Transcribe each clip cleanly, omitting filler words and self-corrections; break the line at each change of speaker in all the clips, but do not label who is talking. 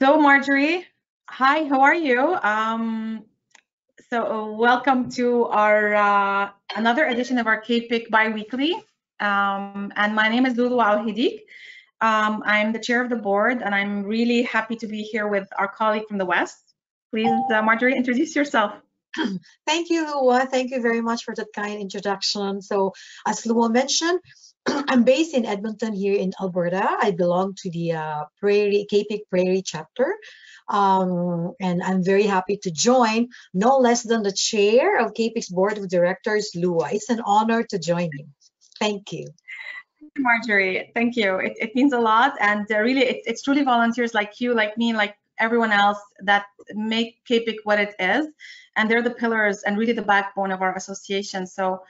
So Marjorie, hi, how are you? Welcome to our another edition of our KPIC Biweekly. And my name is Lulu Al-Hidik. I'm the chair of the board, and I'm really happy to be here with our colleague from the West. Please, Marjorie, introduce yourself.
Thank you, Lua. Thank you very much for that kind introduction. So, as Lua mentioned, I'm based in Edmonton here in Alberta. I belong to the KPIC Prairie chapter. And I'm very happy to join, no less than the chair of KPIC's board of directors, Lua. It's an honor to join you. Thank you.
Marjorie, thank you. It means a lot, and really, it's truly volunteers like you, like me, like everyone else that make KPIC what it is, and they're the pillars and really the backbone of our association. So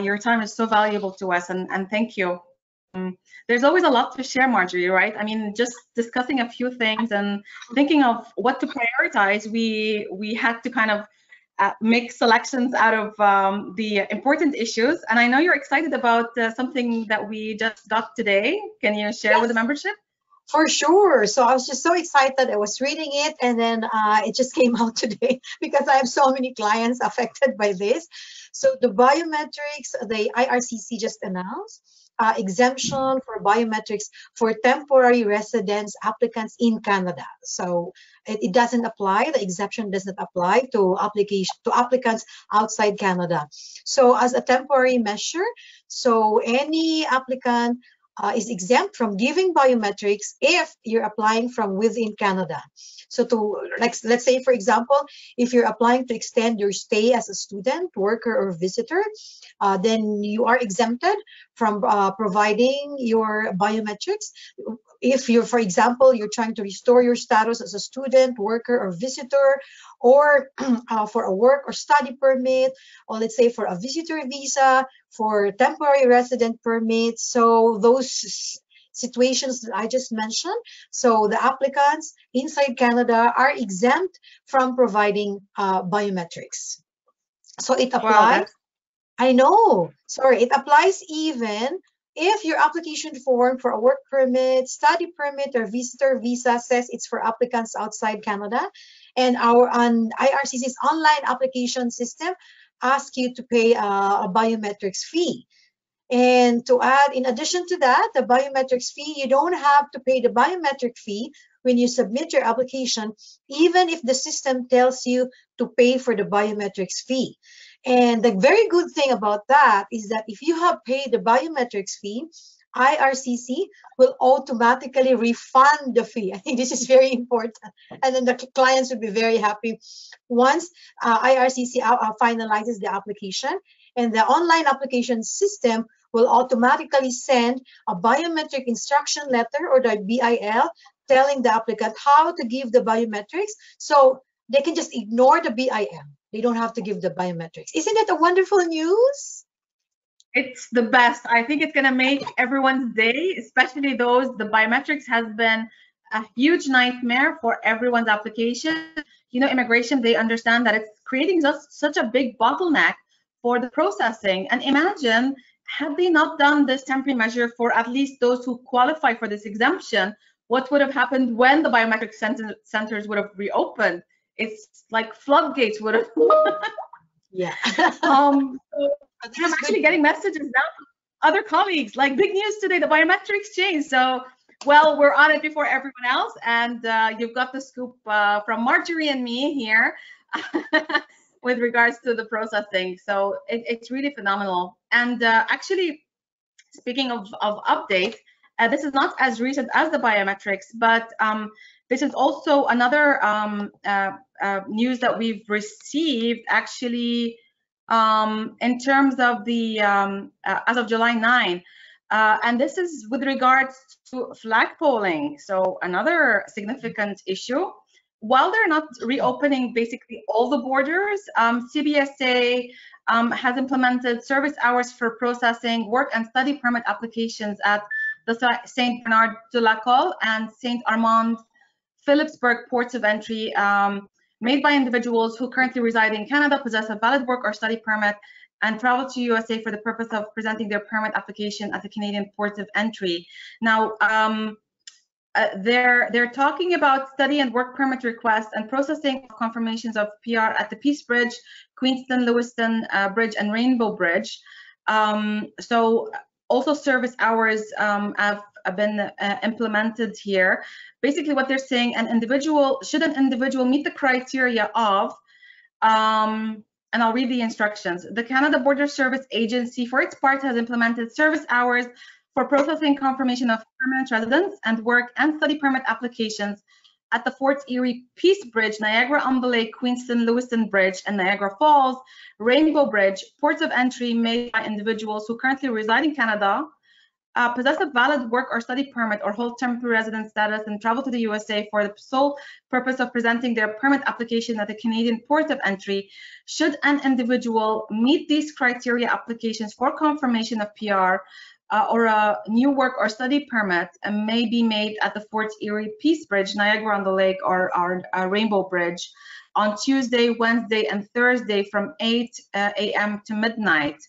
your time is so valuable to us, and thank you. There's always a lot to share, Marjorie, right? I mean, just discussing a few things and thinking of what to prioritize, we had to kind of make selections out of the important issues. And I know you're excited about something that we just got today. Can you share with the membership?
For sure. So I was just so excited. I was reading it, and then it just came out today because I have so many clients affected by this. So the biometrics, the IRCC just announced exemption for biometrics for temporary residence applicants in Canada. So it doesn't apply. The exemption doesn't apply to applicants outside Canada. So as a temporary measure, so any applicant is exempt from giving biometrics if you're applying from within Canada. So let's say, for example, if you're applying to extend your stay as a student, worker, or visitor, then you are exempted from providing your biometrics. If you're, for example, you're trying to restore your status as a student, worker, or visitor, or for a work or study permit, or let's say for a visitor visa, for temporary resident permit. So those situations that I just mentioned, so the applicants inside Canada are exempt from providing biometrics. So it applies. Wow, I know. Sorry, it applies even if your application form for a work permit, study permit, or visitor visa says it's for applicants outside Canada, and our IRCC's online application system asks you to pay a biometrics fee. And to add, in addition to that, the biometrics fee, you don't have to pay the biometric fee when you submit your application, even if the system tells you to pay for the biometrics fee. And the very good thing about that is that if you have paid the biometrics fee, IRCC will automatically refund the fee. I think this is very important. And then the clients will be very happy once IRCC finalizes the application, and the online application system will automatically send a biometric instruction letter, or the BIL, telling the applicant how to give the biometrics. So they can just ignore the BIL. They don't have to give the biometrics. Isn't it a wonderful news?
It's the best. I think it's going to make everyone's day, especially those, the biometrics has been a huge nightmare for everyone's application. You know, immigration, they understand that it's creating just such a big bottleneck for the processing. And imagine, had they not done this temporary measure for at least those who qualify for this exemption, what would have happened when the biometric centers would have reopened? It's like floodgates would have.
Yeah.
So I'm actually getting messages now from other colleagues, like, big news today, the biometrics changed. So, well, we're on it before everyone else, and you've got the scoop from Marjorie and me here with regards to the processing. So it's really phenomenal. And actually, speaking of updates, this is not as recent as the biometrics, but this is also another news that we've received, actually, in terms of the as of July 9, and this is with regards to flag polling. So another significant issue. While they're not reopening basically all the borders, CBSA has implemented service hours for processing work and study permit applications at the St. Bernard de la Colle and St. Armand Philipsburg ports of entry, made by individuals who currently reside in Canada, possess a valid work or study permit, and travel to USA for the purpose of presenting their permit application at the Canadian ports of entry. Now, they're talking about study and work permit requests and processing confirmations of PR at the Peace Bridge, Queenston, Lewiston Bridge, and Rainbow Bridge. So also service hours have been implemented here. Basically what they're saying, should an individual meet the criteria of, and I'll read the instructions. The Canada Border Service Agency, for its part, has implemented service hours for processing confirmation of permanent residence and work and study permit applications at the Fort Erie Peace Bridge, Niagara-on-the-Lake, Queenston, Lewiston Bridge, and Niagara Falls, Rainbow Bridge, ports of entry made by individuals who currently reside in Canada, possess a valid work or study permit, or hold temporary resident status and travel to the USA for the sole purpose of presenting their permit application at the Canadian port of entry. Should an individual meet these criteria, applications for confirmation of PR or a new work or study permit may be made at the Fort Erie Peace Bridge, Niagara-on-the-Lake, or Rainbow Bridge on Tuesday, Wednesday, and Thursday from 8 a.m. to midnight.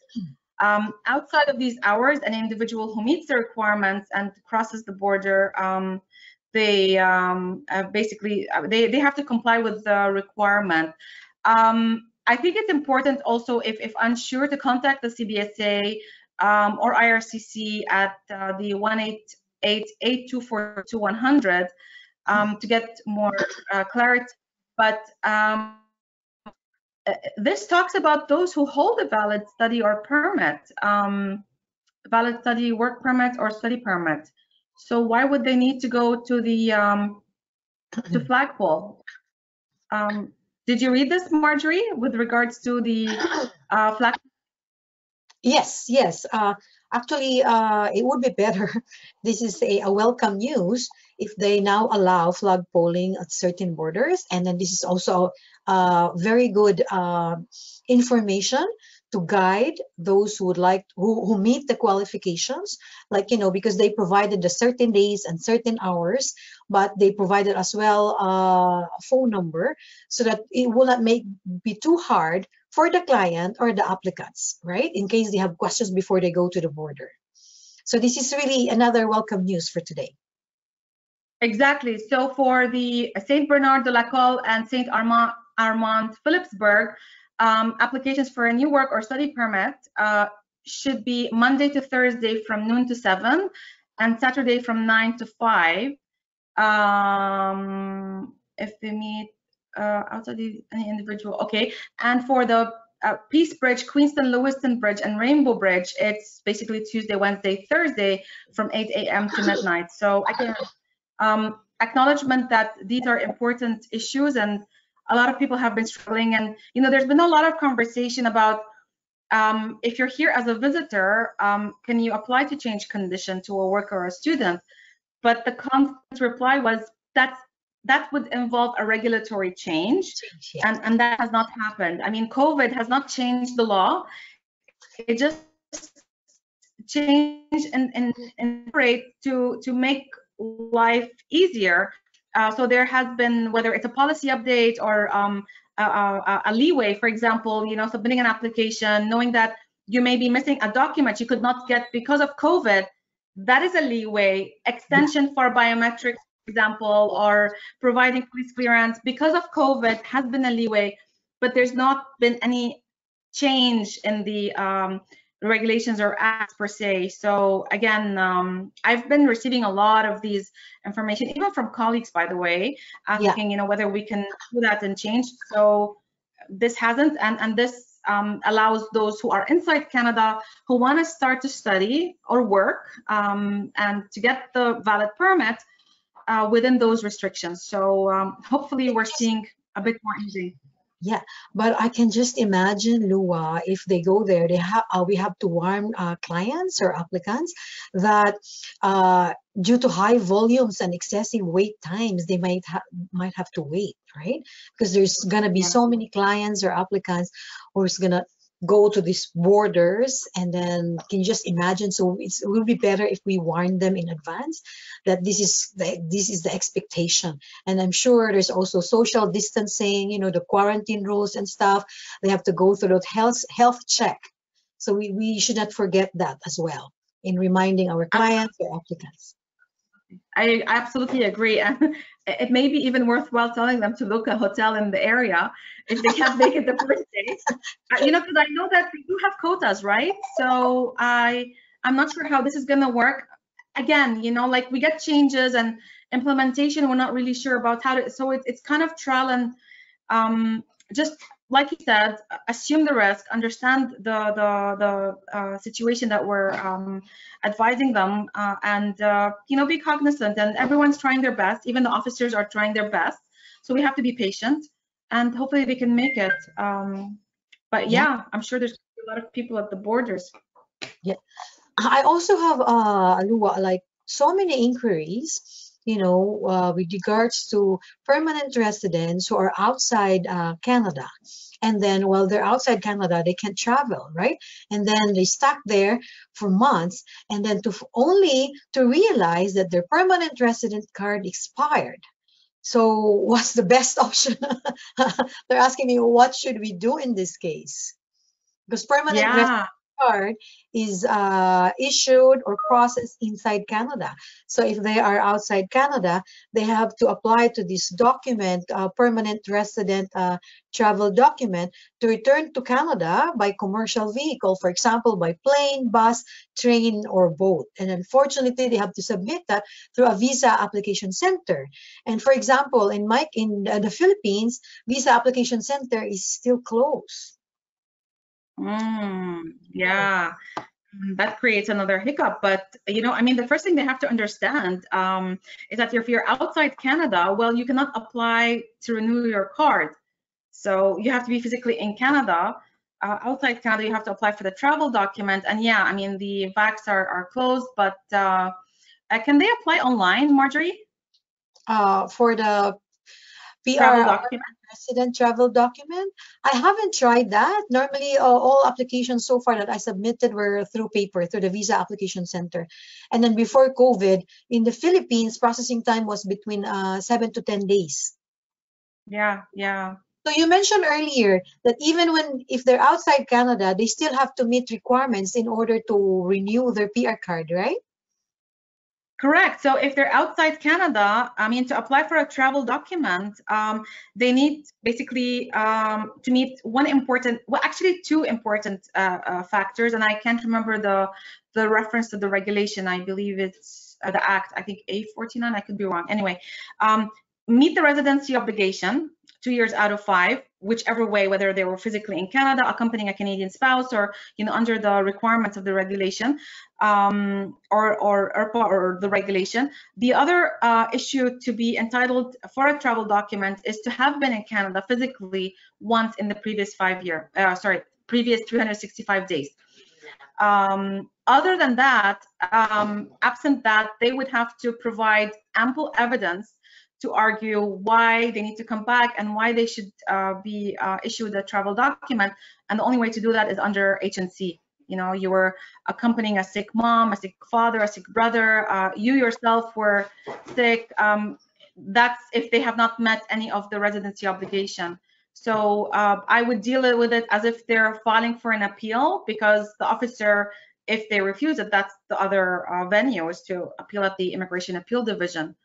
Outside of these hours, an individual who meets the requirements and crosses the border, they basically they have to comply with the requirement. I think it's important also, if unsure, to contact the CBSA or IRCC at the 1-888-242-100 to get more clarity. But this talks about those who hold a valid study or permit, valid study work permit or study permit. So why would they need to go to the to flagpole? Did you read this, Marjorie, with regards to the flagpole?
Yes. Actually, it would be better. This is a welcome news if they now allow flag polling at certain borders. And then this is also very good information to guide those who would like, who meet the qualifications, like, because they provided the certain days and certain hours, but they provided as well a phone number so that it will not be too hard for the client or the applicants, right? In case they have questions before they go to the border. So this is really another welcome news for today.
Exactly. So for the St. Bernard de la Colle and St. Armand Philipsburg, applications for a new work or study permit should be Monday to Thursday from noon to 7 and Saturday from 9 to 5. If they meet outside any individual, okay. And for the Peace Bridge, Queenston, Lewiston Bridge, and Rainbow Bridge, it's basically Tuesday, Wednesday, Thursday from 8 a.m. to midnight. So again, acknowledgement that these are important issues, and a lot of people have been struggling. And there's been a lot of conversation about if you're here as a visitor, can you apply to change condition to a worker or a student? But the constant reply was that would involve a regulatory change, yeah. and that has not happened. I mean, COVID has not changed the law. It just changed and to make life easier. So there has been, whether it's a policy update or a leeway, for example, submitting an application, knowing that you may be missing a document you could not get because of COVID, that is a leeway. Extension for biometrics, for example, or providing police clearance because of COVID has been a leeway, but there's not been any change in the regulations or acts per se. So again, I've been receiving a lot of these information, even from colleagues, by the way, asking, whether we can do that and change. So this hasn't, and this allows those who are inside Canada who want to start to study or work and to get the valid permit within those restrictions. So hopefully we're seeing a bit more easy.
Yeah, but I can just imagine, Lua, if they go there, we have to warn clients or applicants that due to high volumes and excessive wait times, they might have to wait, right? Because there's gonna be so many clients or applicants who's gonna go to these borders, and then can you just imagine? So it will be better if we warn them in advance that this is the expectation. And I'm sure there's also social distancing, the quarantine rules and stuff. They have to go through that health check. So we should not forget that as well in reminding our clients or applicants.
I absolutely agree. And it may be even worthwhile telling them to look a hotel in the area if they can't make it the first day. You know, because I know that we do have quotas, right? So I'm not sure how this is going to work. Again, you know, like we get changes and implementation, we're not really sure about how to, so it's kind of trial and just like you said, assume the risk, understand the situation that we're advising them, and you know, be cognizant. And everyone's trying their best. Even the officers are trying their best. So we have to be patient, and hopefully they can make it. But yeah, I'm sure there's a lot of people at the borders.
Yeah, I also have Lua, like so many inquiries, you know, with regards to permanent residents who are outside Canada. And then while they're outside Canada, they can't travel, right? And then they stuck there for months, and then only to realize that their permanent resident card expired. So what's the best option? They're asking me, what should we do in this case? Because permanent resident card is issued or processed inside Canada. So if they are outside Canada, they have to apply to this document, permanent resident travel document, to return to Canada by commercial vehicle, for example, by plane, bus, train, or boat. And unfortunately, they have to submit that through a visa application center. And for example, in the Philippines, visa application center is still closed.
Yeah, that creates another hiccup. But you know, I mean, the first thing they have to understand is that if you're outside Canada, well, you cannot apply to renew your card. So you have to be physically in Canada. Outside Canada, you have to apply for the travel document. And yeah, I mean, the VACs are closed, but can they apply online, Marjorie?
For the PR
travel document?
Resident travel document? I haven't tried that. Normally, all applications so far that I submitted were through paper, through the Visa Application Center. And then before COVID, in the Philippines, processing time was between 7 to 10 days.
Yeah, yeah.
So you mentioned earlier that even if they're outside Canada, they still have to meet requirements in order to renew their PR card, right?
Correct. So if they're outside Canada, I mean, to apply for a travel document, they need basically to meet actually two important factors, and I can't remember the reference to the regulation. I believe it's the Act, I think A49, I could be wrong. Anyway, meet the residency obligation, 2 years out of 5, whichever way, whether they were physically in Canada, accompanying a Canadian spouse, or you know, under the requirements of the regulation, or the regulation. The other issue to be entitled for a travel document is to have been in Canada physically once in the previous previous 365 days. Other than that, absent that, they would have to provide ample evidence to argue why they need to come back and why they should be issued a travel document. And the only way to do that is under H&C. You know, you were accompanying a sick mom, a sick father, a sick brother, you yourself were sick. That's if they have not met any of the residency obligation. So I would deal with it as if they're filing for an appeal, because the officer, if they refuse it, that's the other venue, is to appeal at the Immigration Appeal Division.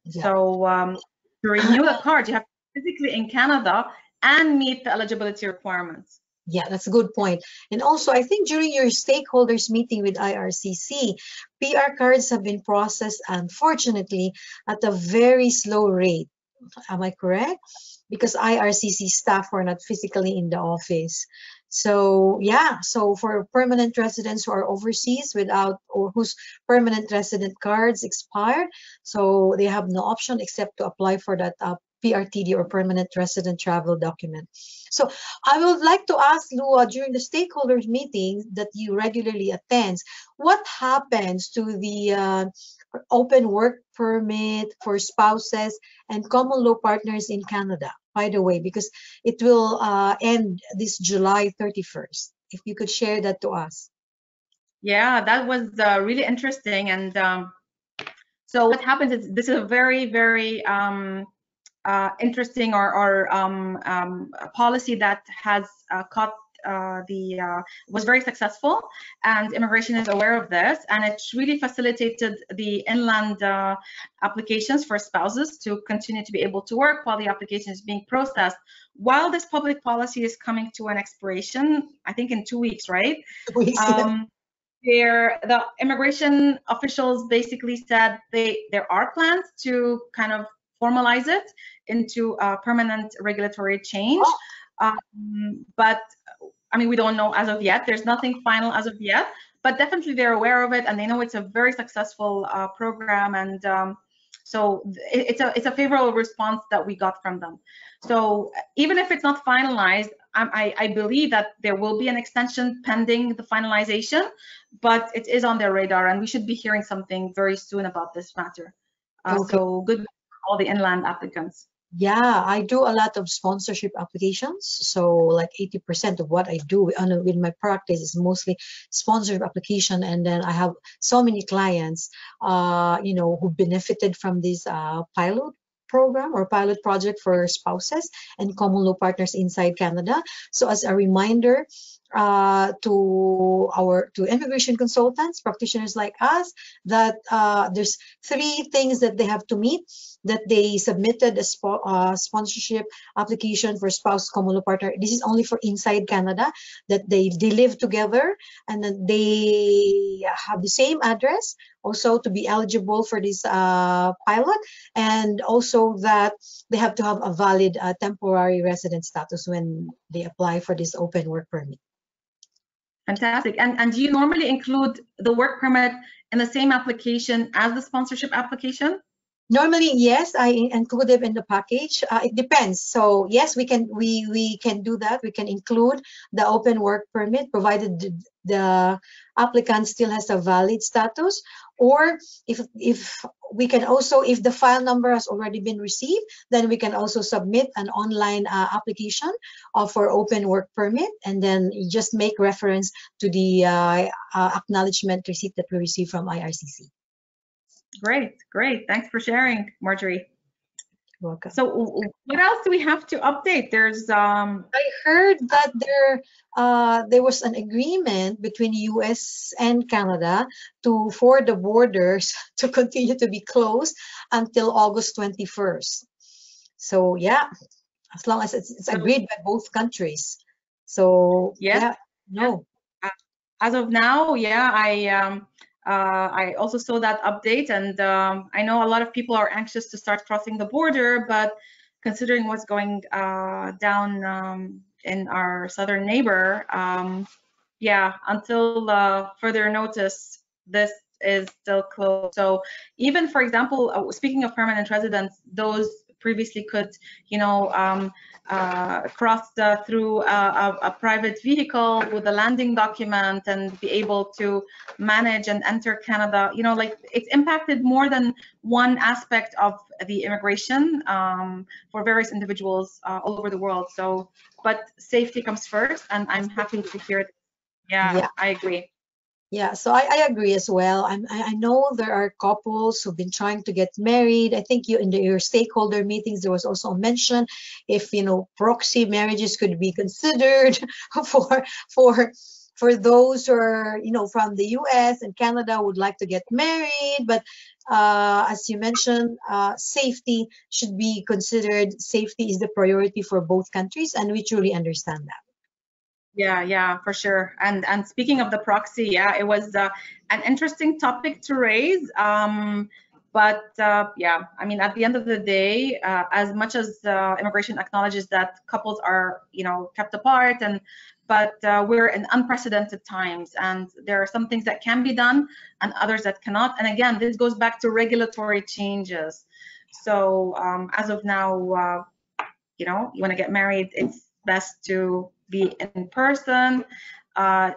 Yeah. So to renew the card, you have to be physically in Canada and meet the eligibility requirements.
Yeah, that's a good point. And also, I think during your stakeholders meeting with IRCC, PR cards have been processed, unfortunately, at a very slow rate. Am I correct? Because IRCC staff were not physically in the office. So yeah, so for permanent residents who are overseas or whose permanent resident cards expired, so they have no option except to apply for that PRTD, or permanent resident travel document. So I would like to ask Lua, during the stakeholders meeting that you regularly attend, what happens to the open work permit for spouses and common law partners in Canada, by the way, because it will end this July 31st. If you could share that to us.
Yeah, that was really interesting. And so what happens is, this is a very, very interesting or policy that has caught was very successful, and immigration is aware of this, and it really facilitated the inland applications for spouses to continue to be able to work while the application is being processed. While this public policy is coming to an expiration, I think in 2 weeks, right?
2 weeks,
The immigration officials basically said there are plans to kind of formalize it into a permanent regulatory change. But I mean, we don't know as of yet. There's nothing final as of yet, but definitely they're aware of it, and they know it's a very successful program, and so it's a favorable response that we got from them. So even if it's not finalized, I believe that there will be an extension pending the finalization, but it is on their radar, and we should be hearing something very soon about this matter.
Okay.
So good for all the inland applicants.
Yeah, I do a lot of sponsorship applications. So like 80% of what I do with my practice is mostly sponsorship application. And then I have so many clients, you know, who benefited from this pilot program or pilot project for spouses and common law partners inside Canada. So as a reminder to immigration consultants, practitioners like us, that there's 3 things that they have to meet: that they submitted a sponsorship application for spouse common law partner. This is only for inside Canada, that they live together, and then they have the same address also to be eligible for this pilot, and also that they have to have a valid temporary resident status when they apply for this open work permit.
Fantastic. And do you normally include the work permit in the same application as the sponsorship application?
Normally, yes, I include them in the package. It depends. So yes, we can do that. We can include the open work permit, provided the applicant still has a valid status, or if we can also, if the file number has already been received, then we can also submit an online application for open work permit, and then just make reference to the acknowledgement receipt that we received from IRCC.
Great. Thanks for sharing, Marjorie.
You're welcome.
So what else do we have to update? There's
I heard that there was an agreement between US and Canada for the borders to continue to be closed until August 21st. So yeah, as long as it's agreed by both countries. So
yes.
Yeah, no.
As of now, yeah, I also saw that update, and I know a lot of people are anxious to start crossing the border, but considering what's going down in our southern neighbor, yeah, until further notice, this is still closed. So even, for example, speaking of permanent residents, those previously could, you know, cross through a private vehicle with a landing document and be able to manage and enter Canada. You know, like, it's impacted more than one aspect of the immigration for various individuals all over the world. So, but safety comes first, and I'm happy to hear that. Yeah, I agree.
Yeah, so I agree as well. I know there are couples who've been trying to get married. I think in your stakeholder meetings, there was also a mention if, you know, proxy marriages could be considered for those who are, you know, from the US and Canada would like to get married. But as you mentioned, safety should be considered. Safety is the priority for both countries, and we truly understand that.
Yeah, for sure. And speaking of the proxy, yeah, it was an interesting topic to raise. But yeah, I mean, at the end of the day, as much as immigration acknowledges that couples are, you know, kept apart, but we're in unprecedented times, and there are some things that can be done and others that cannot. And again, this goes back to regulatory changes. So as of now, you know, you want to get married, it's best to be in person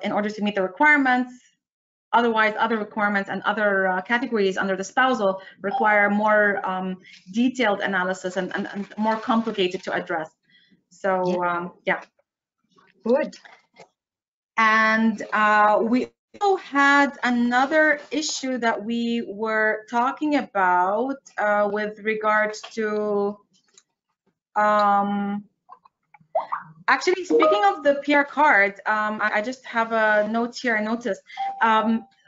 in order to meet the requirements. Otherwise, other requirements and other categories under the spousal require more detailed analysis and more complicated to address. So yeah.
Good.
And we also had another issue that we were talking about with regards to Actually, speaking of the PR card, I just have a note here. I noticed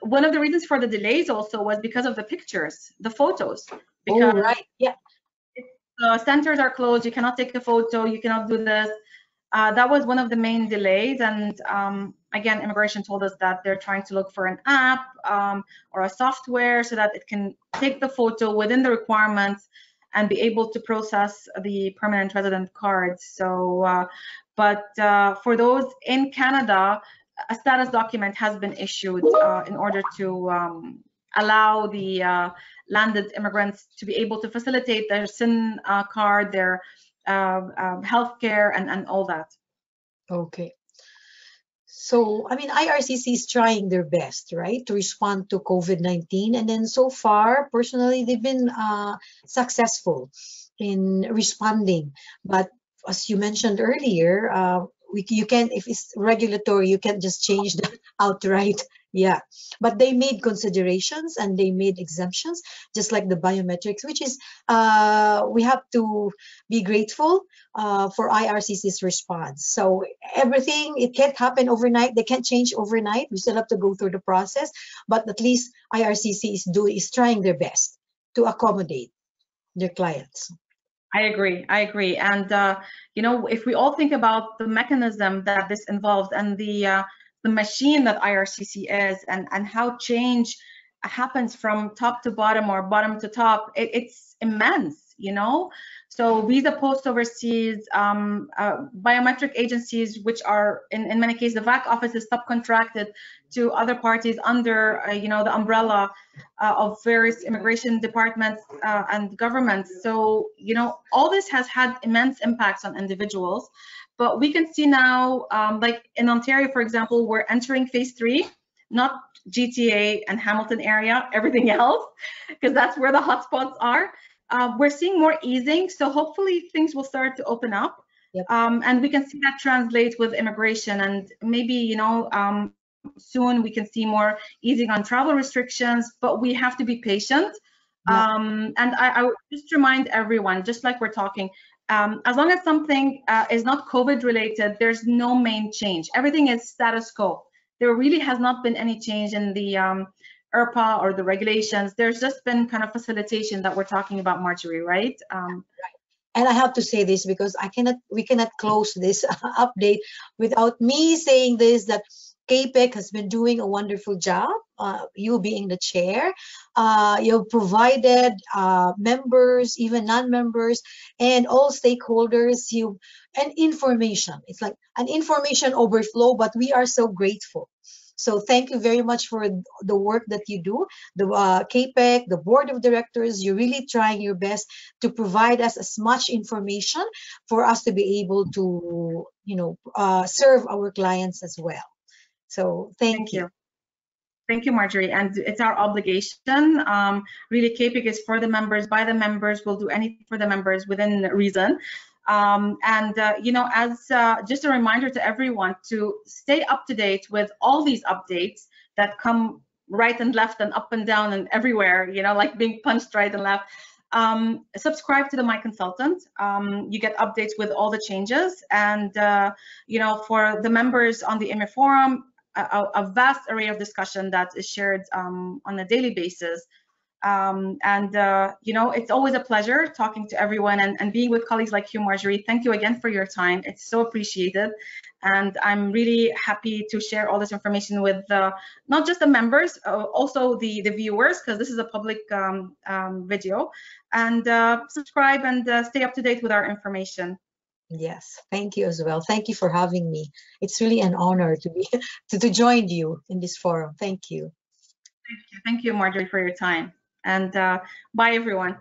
one of the reasons for the delays also was because of the pictures, the photos. Because
oh, right. Yeah.
centers are closed, you cannot take a photo, you cannot do this. That was one of the main delays. And again, immigration told us that they're trying to look for an app or a software so that it can take the photo within the requirements and be able to process the permanent resident cards. So, but for those in Canada, a status document has been issued in order to allow the landed immigrants to be able to facilitate their SIN card, their healthcare, and all that.
Okay. So, I mean, IRCC is trying their best, right, to respond to COVID-19. And then so far, personally, they've been successful in responding. But as you mentioned earlier, you can't, if it's regulatory, you can't just change that outright. Yeah, but they made considerations and they made exemptions, just like the biometrics, which is we have to be grateful for IRCC's response. So everything, it can't happen overnight. They can't change overnight. We still have to go through the process, but at least IRCC is trying their best to accommodate their clients.
I agree. And you know, if we all think about the mechanism that this involves and the machine that IRCC is, and how change happens from top to bottom or bottom to top, it's immense, you know. So visa post overseas, biometric agencies, which are in many cases the VAC office is subcontracted to other parties under you know, the umbrella of various immigration departments and governments. So you know, all this has had immense impacts on individuals. But we can see now, like in Ontario, for example, we're entering phase 3, not GTA and Hamilton area, everything else, because that's where the hotspots are. We're seeing more easing, so hopefully things will start to open up.
Yep.
And we can see that translate with immigration, and maybe, you know, soon we can see more easing on travel restrictions, but we have to be patient.
Yep.
And I would just remind everyone, just like we're talking, as long as something is not COVID related, there's no main change. Everything is status quo. There really has not been any change in the IRPA or the regulations. There's just been kind of facilitation that we're talking about, Marjorie, right?
And I have to say this because we cannot close this update without me saying this, that CAPEC has been doing a wonderful job, you being the chair. You've provided members, even non-members, and all stakeholders, and information. It's like an information overflow, but we are so grateful. So thank you very much for the work that you do. The CAPEC, the board of directors, you're really trying your best to provide us as much information for us to be able to, you know, serve our clients as well. So thank you.
Thank you, Marjorie. And it's our obligation. Really, CAPEC is for the members, by the members. We'll do anything for the members within reason. You know, as just a reminder to everyone to stay up to date with all these updates that come right and left and up and down and everywhere, you know, like being punched right and left. Subscribe to the My Consultant. You get updates with all the changes. And, you know, for the members on the IME Forum, a vast array of discussion that is shared on a daily basis. You know, it's always a pleasure talking to everyone and being with colleagues like you, Marjorie. Thank you again for your time. It's so appreciated. And I'm really happy to share all this information with not just the members, also the viewers, because this is a public video. And subscribe and stay up to date with our information.
Yes, thank you as well. Thank you for having me. It's really an honor to be to join you in this forum. Thank you.
Thank you, Marjorie, for your time. And bye, everyone.